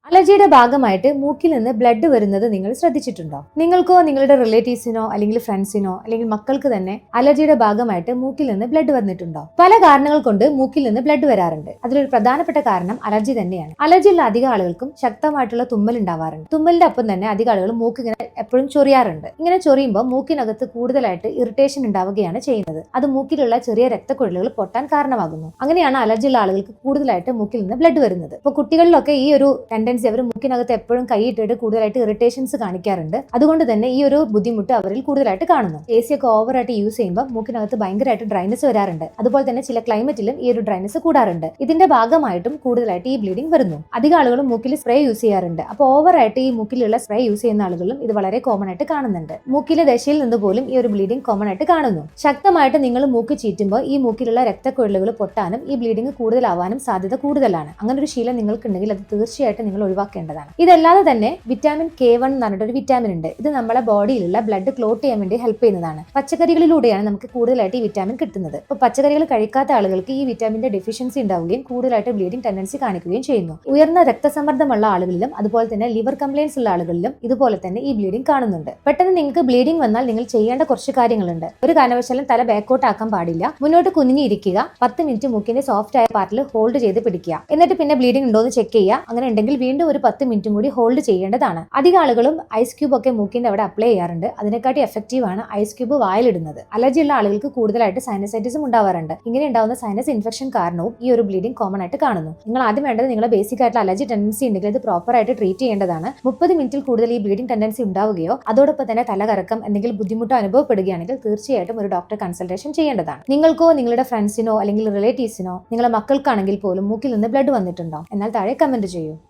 അലർജിയുടെ ഭാഗമായിട്ട് മൂക്കിൽ നിന്ന് ബ്ലഡ് വരുന്നത് നിങ്ങൾ ശ്രദ്ധിച്ചിട്ടുണ്ടോ? നിങ്ങൾക്കോ നിങ്ങളുടെ റിലേറ്റീവ്സിനോ അല്ലെങ്കിൽ ഫ്രണ്ട്സിനോ അല്ലെങ്കിൽ മക്കൾക്ക് തന്നെ അലർജിയുടെ ഭാഗമായിട്ട് മൂക്കിൽ നിന്ന് ബ്ലഡ് വന്നിട്ടുണ്ടോ? പല കാരണങ്ങൾ കൊണ്ട് മൂക്കിൽ നിന്ന് ബ്ലഡ് വരാറുണ്ട്. അതിലൊരു പ്രധാനപ്പെട്ട കാരണം അലർജി തന്നെയാണ്. അലർജിയുള്ള അധിക ആളുകൾക്കും ശക്തമായിട്ടുള്ള തുമ്മൽ ഉണ്ടാവാറുണ്ട്. തുമ്മലിന്റെ ഒപ്പം തന്നെ അധിക ആളുകളും മൂക്ക് ഇങ്ങനെ എപ്പോഴും ചൊറിയാറുണ്ട്. ഇങ്ങനെ ചൊറിയുമ്പോൾ മൂക്കിനകത്ത് കൂടുതലായിട്ട് ഇറിറ്റേഷൻ ഉണ്ടാവുകയാണ് ചെയ്യുന്നത്. അത് മൂക്കിലുള്ള ചെറിയ രക്തക്കുഴലുകൾ പൊട്ടാൻ കാരണമാകുന്നു. അങ്ങനെയാണ് അലർജിയുള്ള ആളുകൾക്ക് കൂടുതലായിട്ട് മൂക്കിൽ നിന്ന് ബ്ലഡ് വരുന്നത്. ഇപ്പോൾ കുട്ടികളിലൊക്കെ ഈ ഒരു അവർ മൂക്കിനകത്ത് എപ്പോഴും കൈയിട്ടിട്ട് കൂടുതലായിട്ട് ഇറിറ്റേഷൻസ് കാണിക്കാറുണ്ട്. അതുകൊണ്ട് തന്നെ ഈ ഒരു ബുദ്ധിമുട്ട് അവരിൽ കൂടുതലായിട്ട് കാണുന്നു. എ സി ഒക്കെ ഓവറായിട്ട് യൂസ് ചെയ്യുമ്പോൾ മൂക്കിനകത്ത് ഭയങ്കരമായിട്ട് ഡ്രൈനസ് വരാറുണ്ട്. അതുപോലെ തന്നെ ചില ക്ലൈമറ്റിലും ഈ ഒരു ഡ്രൈനസ് കൂടാറുണ്ട്. ഇതിന്റെ ഭാഗമായിട്ടും കൂടുതലായിട്ട് ഈ ബ്ലീഡിംഗ് വരുന്നു. അധിക ആളുകളും മൂക്കിൽ സ്പ്രേ യൂസ് ചെയ്യാറുണ്ട്. അപ്പോൾ ഓവറായിട്ട് ഈ മൂക്കിലുള്ള സ്പ്രേ യൂസ് ചെയ്യുന്ന ആളുകളും ഇത് വളരെ കോമൺ ആയിട്ട് കാണുന്നുണ്ട്. മൂക്കിലെ ദശയിൽ നിന്ന് പോലും ഈ ഒരു ബ്ലീഡിംഗ് കോമൺ ആയിട്ട് കാണുന്നു. ശക്തമായിട്ട് നിങ്ങൾ മൂക്ക് ചീറ്റുമ്പോൾ ഈ മൂക്കിലുള്ള രക്തക്കുഴലുകൾ പൊട്ടാനും ഈ ബ്ലീഡിംഗ് കൂടുതലാവാനും സാധ്യത കൂടുതലാണ്. അങ്ങനെ ഒരു ശീലം നിങ്ങൾക്കുണ്ടെങ്കിൽ അത് തീർച്ചയായിട്ടും നിങ്ങൾ ഒഴിവാക്കേണ്ടതാണ്. ഇതല്ലാതെ തന്നെ വിറ്റാമിൻ K1 എന്ന് പറഞ്ഞിട്ട് ഒരു വിറ്റാമിൻ ഉണ്ട്. ഇത് നമ്മളെ ബോഡിയിലുള്ള ബ്ലഡ് ക്ലോട്ട് ചെയ്യാൻ വേണ്ടി ഹെൽപ്പ് ചെയ്യുന്നതാണ്. പച്ചക്കറികളിലൂടെയാണ് നമുക്ക് കൂടുതലായിട്ട് ഈ വിറ്റാമിൻ കിട്ടുന്നത്. അപ്പോൾ പച്ചക്കറികൾ കഴിക്കാത്ത ആളുകൾക്ക് ഈ വിറ്റാമിന്റെ ഡെഫിഷ്യൻസി ഉണ്ടാവുകയും കൂടുതലായിട്ട് ബ്ലീഡിംഗ് ടെൻഡൻസി കാണിക്കുകയും ചെയ്യുന്നു. ഉയർന്ന രക്തസമ്മർദ്ദമുള്ള ആളുകളിലും അതുപോലെ തന്നെ ലിവർ കംപ്ലയിൻസ് ഉള്ള ആളുകളിലും ഇതുപോലെ തന്നെ ഈ ബ്ലീഡിംഗ് കാണുന്നുണ്ട്. പെട്ടെന്ന് നിങ്ങൾക്ക് ബ്ലീഡിംഗ് വന്നാൽ നിങ്ങൾ ചെയ്യേണ്ട കുറച്ച് കാര്യങ്ങളുണ്ട്. ഒരു കാരണവശാലും തല ബാക്കോട്ട് ആക്കാൻ പാടില്ല. മുന്നോട്ട് കുനിഞ്ഞിരിക്കുക. 10 മിനിറ്റ് മൂക്കിന്റെ സോഫ്റ്റ് ആയ പാർട്ടിൽ ഹോൾഡ് ചെയ്ത് പിടിക്കുക. എന്നിട്ട് പിന്നെ ബ്ലീഡിംഗ് ഉണ്ടോ എന്ന് ചെക്ക് ചെയ്യുക. അങ്ങനെ ഉണ്ടെങ്കിൽ വീണ്ടും ഒരു 10 മിനിറ്റും കൂടി ഹോൾഡ് ചെയ്യേണ്ടതാണ്. അധിക ആളുകളും ഐസ് ക്യൂബ് ഒക്കെ മൂക്കിന്റെ അവിടെ അപ്ലൈ ചെയ്യാറുണ്ട്. അതിനെക്കാട്ടി എഫക്റ്റീവ് ആണ് ഐസ് ക്യൂബ് വായിലിടുന്നത്. അലർജി ഉള്ള ആളുകൾക്ക് കൂടുതലായിട്ട് സൈനസൈറ്റിസും ഉണ്ടാവാറുണ്ട്. ഇങ്ങനെ ഉണ്ടാവുന്ന സൈനസ് ഇൻഫെക്ഷൻ കാരണവും ഈ ഒരു ബ്ലീഡിംഗ് കോമൺ ആയിട്ട് കാണുന്നു. നിങ്ങൾ ആദ്യം വേണ്ടത് നിങ്ങളുടെ ബേസിക് ആയിട്ടുള്ള അലർജി ടെൻഡൻസി ഉണ്ടെങ്കിൽ ഇത് പ്രോപ്പർ ആയിട്ട് ട്രീറ്റ് ചെയ്യേണ്ടതാണ്. 30 മിനിറ്റിൽ കൂടുതൽ ഈ ബ്ലീഡിംഗ് ടെൻഡൻസി ഉണ്ടാവുകയോ അതോടൊപ്പം തന്നെ തലകറക്കം എന്തെങ്കിലും ബുദ്ധിമുട്ടോ അനുഭവപ്പെടുകയാണെങ്കിൽ തീർച്ചയായിട്ടും ഒരു ഡോക്ടറെ കൺസൾട്ടേഷൻ ചെയ്യേണ്ടതാണ്. നിങ്ങൾക്കോ നിങ്ങളുടെ ഫ്രണ്ട്സിനോ അല്ലെങ്കിൽ റിലേറ്റീവ്സിനോ നിങ്ങളുടെ മക്കൾക്കാണെങ്കിൽ പോലും മൂക്കിൽ നിന്ന് ബ്ലഡ് വന്നിട്ടുണ്ടോ? എന്നാൽ താഴെ കമന്റ് ചെയ്യൂ.